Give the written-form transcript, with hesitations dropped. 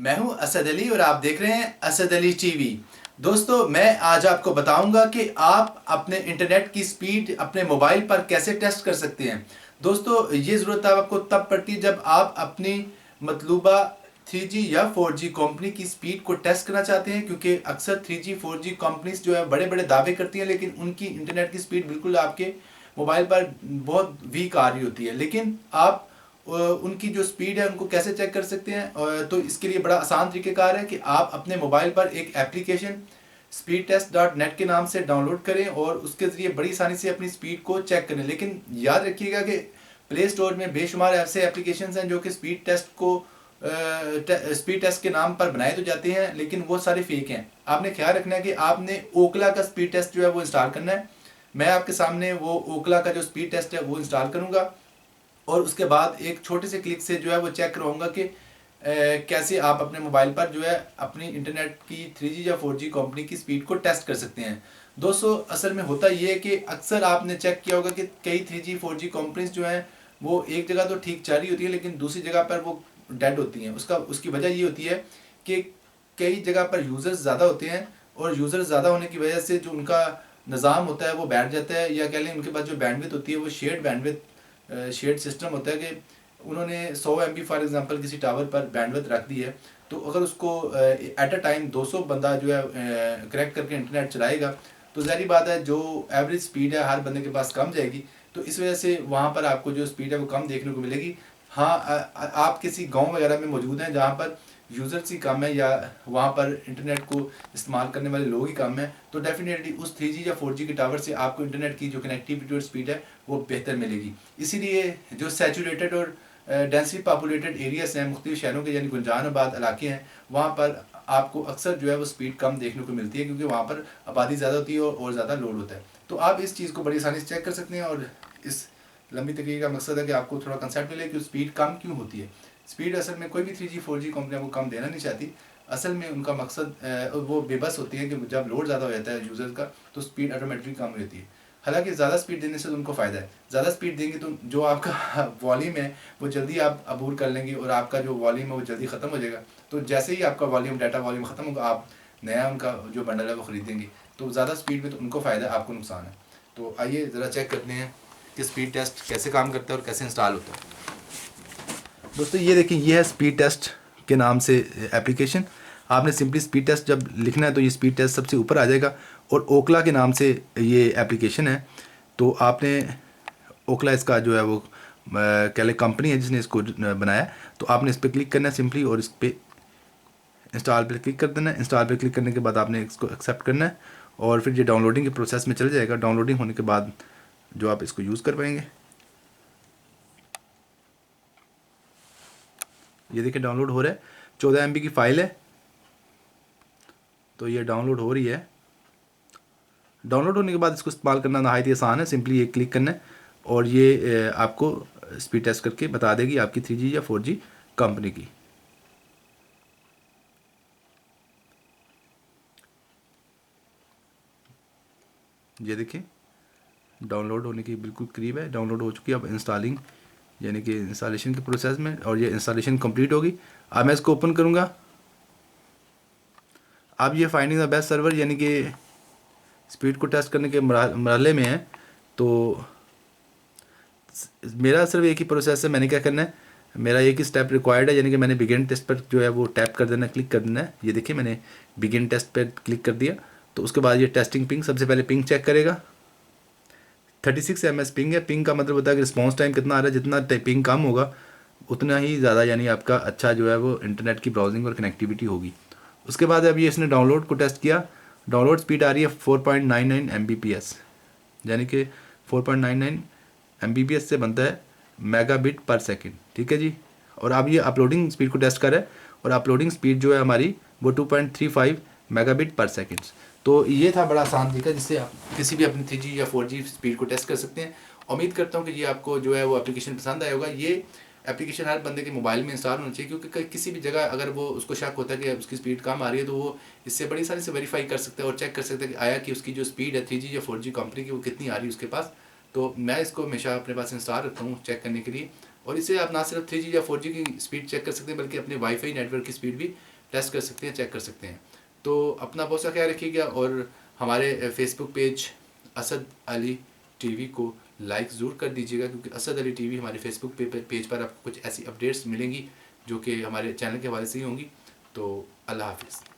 मैं हूं असद अली और आप देख रहे हैं असद अली टीवी। दोस्तों, मैं आज आपको बताऊंगा कि आप अपने इंटरनेट की स्पीड अपने मोबाइल पर कैसे टेस्ट कर सकते हैं। दोस्तों, ये ज़रूरत आपको तब पड़ती है जब आप अपनी मतलूबा 3G या 4G कंपनी की स्पीड को टेस्ट करना चाहते हैं, क्योंकि अक्सर 3G 4G कंपनीज जो है बड़े बड़े दावे करती हैं, लेकिन उनकी इंटरनेट की स्पीड बिल्कुल आपके मोबाइल पर बहुत वीक आ रही होती है। लेकिन आप उनकी जो स्पीड है उनको कैसे चेक कर सकते हैं? तो इसके लिए बड़ा आसान तरीक़ेकार है कि आप अपने मोबाइल पर एक एप्लीकेशन speedtest.net के नाम से डाउनलोड करें और उसके ज़रिए बड़ी आसानी से अपनी स्पीड को चेक करें। लेकिन याद रखिएगा कि प्ले स्टोर में बेशुमार ऐसे एप्लीकेशंस हैं जो कि स्पीड टेस्ट के नाम पर बनाए तो जाते हैं, लेकिन वो सारे फेक हैं। आपने ख्याल रखना है कि आपने ओकला का स्पीड टेस्ट जो है वो इंस्टॉल करना है। मैं आपके सामने वो ओकला का जो स्पीड टेस्ट है वो इंस्टॉल करूँगा और उसके बाद एक छोटे से क्लिक से जो है वो चेक करवाऊंगा कि कैसे आप अपने मोबाइल पर जो है अपनी इंटरनेट की 3G या 4G कंपनी की स्पीड को टेस्ट कर सकते हैं। दोस्तों, असल में होता ये है कि अक्सर आपने चेक किया होगा कि कई 3G 4G कंपनीज जो हैं वो एक जगह तो ठीक चल रही होती है, लेकिन दूसरी जगह पर वो डेड होती हैं। उसकी वजह ये होती है कि कई जगह पर यूज़र्स ज़्यादा होते हैं और यूज़र्स ज़्यादा होने की वजह से जो उनका निज़ाम होता है वो बैठ जाता है, या कह लें उनके पास जो बैंडविड्थ होती है वो शेयर्ड सिस्टम होता है कि उन्होंने 100 MB फॉर एग्जांपल किसी टावर पर बैंडविड्थ रख दी है। तो अगर उसको एट अ टाइम 200 बंदा जो है कनेक्ट करके इंटरनेट चलाएगा, तो ज़ाहिर बात है जो एवरेज स्पीड है हर बंदे के पास कम जाएगी। तो इस वजह से वहाँ पर आपको जो स्पीड है वो कम देखने को मिलेगी। हाँ, आप किसी गांव वगैरह में मौजूद हैं जहाँ पर यूज़र्स ही कम है या वहाँ पर इंटरनेट को इस्तेमाल करने वाले लोग ही कम हैं, तो डेफिनेटली उस 3G या 4G के टावर से आपको इंटरनेट की जो कनेक्टिविटी और स्पीड है वो बेहतर मिलेगी। इसीलिए जो सैचुरेटेड और डेंसली पॉपुलेटेड एरियाज हैं, मुख्तलिफ शहरों के यानी गुंजानाबाद इलाके हैं, वहाँ पर आपको अक्सर जो है वो स्पीड कम देखने को मिलती है, क्योंकि वहाँ पर आबादी ज़्यादा होती है और ज़्यादा लोड होता है। तो आप इस चीज़ को बड़ी आसानी से चेक कर सकते हैं। और इस लंबी तकरीर का मकसद है कि आपको थोड़ा कंसेप्ट मिले कि स्पीड कम क्यों होती है। स्पीड असल में कोई भी 3G 4G कंपनी आपको कम देना नहीं चाहती। असल में उनका मकसद वो बेबस होती है कि जब लोड ज़्यादा हो जाता है यूज़र का तो स्पीड ऑटोमेटिकली कम हो जाती है। हालांकि ज़्यादा स्पीड देने से तो उनको फ़ायदा है। ज़्यादा स्पीड देंगे तो जो आपका वॉल्यूम है वो जल्दी आप अबूर कर लेंगे और आपका जो वॉल्यूम है वो जल्दी ख़त्म हो जाएगा। तो जैसे ही आपका डाटा वॉल्यूम ख़त्म होगा, आप नया उनका जो बंडल है वो ख़रीदेंगे। तो ज़्यादा स्पीड में तो उनको फ़ायदा है, आपको नुकसान है। तो आइए ज़रा चेक करते हैं कि स्पीड टेस्ट कैसे काम करता है और कैसे इंस्टॉल होता है। दोस्तों, ये देखिए, ये है स्पीड टेस्ट के नाम से एप्लीकेशन। आपने सिंपली स्पीड टेस्ट जब लिखना है तो ये स्पीड टेस्ट सबसे ऊपर आ जाएगा और ओकला के नाम से ये एप्लीकेशन है। तो आपने ओकला इसका जो है वो कह लें कंपनी है जिसने इसको बनाया। तो आपने इस पर क्लिक करना है सिंपली और इस पर इंस्टॉल पर क्लिक कर देना है। इंस्टॉल पर क्लिक करने के बाद आपने इसको एक्सेप्ट करना है और फिर ये डाउनलोडिंग के प्रोसेस में चल जाएगा। डाउनलोडिंग होने के बाद जो आप इसको यूज़ कर पाएंगे। ये देखिए डाउनलोड हो रहा है, 14 MB की फ़ाइल है। तो ये डाउनलोड हो रही है। डाउनलोड होने के बाद इसको इस्तेमाल करना नहायत ही आसान है। सिंपली ये क्लिक करना है और ये आपको स्पीड टेस्ट करके बता देगी आपकी 3G या 4G कंपनी की। ये देखिए डाउनलोड होने की बिल्कुल करीब है, डाउनलोड हो चुकी है। अब इंस्टॉलिंग यानी कि इंस्टॉलेशन के प्रोसेस में, और ये इंस्टॉलेशन कंप्लीट होगी। अब मैं इसको ओपन करूँगा। अब ये फाइंडिंग द बेस्ट सर्वर यानी कि स्पीड को टेस्ट करने के मरहले में है। तो मेरा सिर्फ एक ही प्रोसेस है, मैंने क्या करना है, मेरा एक ही स्टेप रिक्वायर्ड है, यानी कि मैंने बिगिन टेस्ट पर जो है वो टैप कर देना, क्लिक कर देना है। ये देखिए मैंने बिगिन टेस्ट पर क्लिक कर दिया। तो उसके बाद ये टेस्टिंग पिंग, सबसे पहले पिंग चेक करेगा। 36 ms पिंग है। पिंग का मतलब होता है कि रिस्पॉन्स टाइम कितना आ रहा है। जितना पिंग कम होगा उतना ही ज़्यादा यानी आपका अच्छा जो है वो इंटरनेट की ब्राउजिंग और कनेक्टिविटी होगी। उसके बाद अब ये इसने डाउनलोड को टेस्ट किया। डाउनलोड स्पीड आ रही है 4.99 Mbps, यानी कि 4.99 Mbps से बनता है मेगाबिट पर सेकंड। ठीक है जी। और अब ये अपलोडिंग स्पीड को टेस्ट कर रहा है और अपलोडिंग स्पीड जो है हमारी वो 2.35 मेगाबिट पर सेकंड। तो ये था बड़ा आसान तरीका जिससे आप किसी भी अपनी 3G या 4G स्पीड को टेस्ट कर सकते हैं। उम्मीद करता हूँ कि ये आपको जो है वो एप्लीकेशन पसंद आया होगा। ये एप्लीकेशन हर बंदे के मोबाइल में इंस्टॉल होना चाहिए, क्योंकि किसी भी जगह अगर वो उसको शक होता है कि उसकी स्पीड कम आ रही है तो वो इससे बड़ी सारी से वेरीफाई कर सकते हैं और चेक कर सकते हैं कि आया कि उसकी जो स्पीड है 3G या 4G कंपनी की वो कितनी आ रही है उसके पास। तो मैं इसको हमेशा अपने पास इंस्टॉल रखता हूँ चेक करने के लिए। और इससे आप ना सिर्फ 3G या 4G की स्पीड चेक कर सकते हैं बल्कि अपने वाईफाई नेटवर्क की स्पीड भी टेस्ट कर सकते हैं, चेक कर सकते हैं। तो अपना बहुत सा ख्याल रखिएगा और हमारे Facebook page Asad Ali TV को लाइक ज़रूर कर दीजिएगा, क्योंकि असद अली टीवी हमारे फेसबुक पेज पर आपको कुछ ऐसी अपडेट्स मिलेंगी जो कि हमारे चैनल के हवाले से ही होंगी। तो अल्लाह हाफिज़।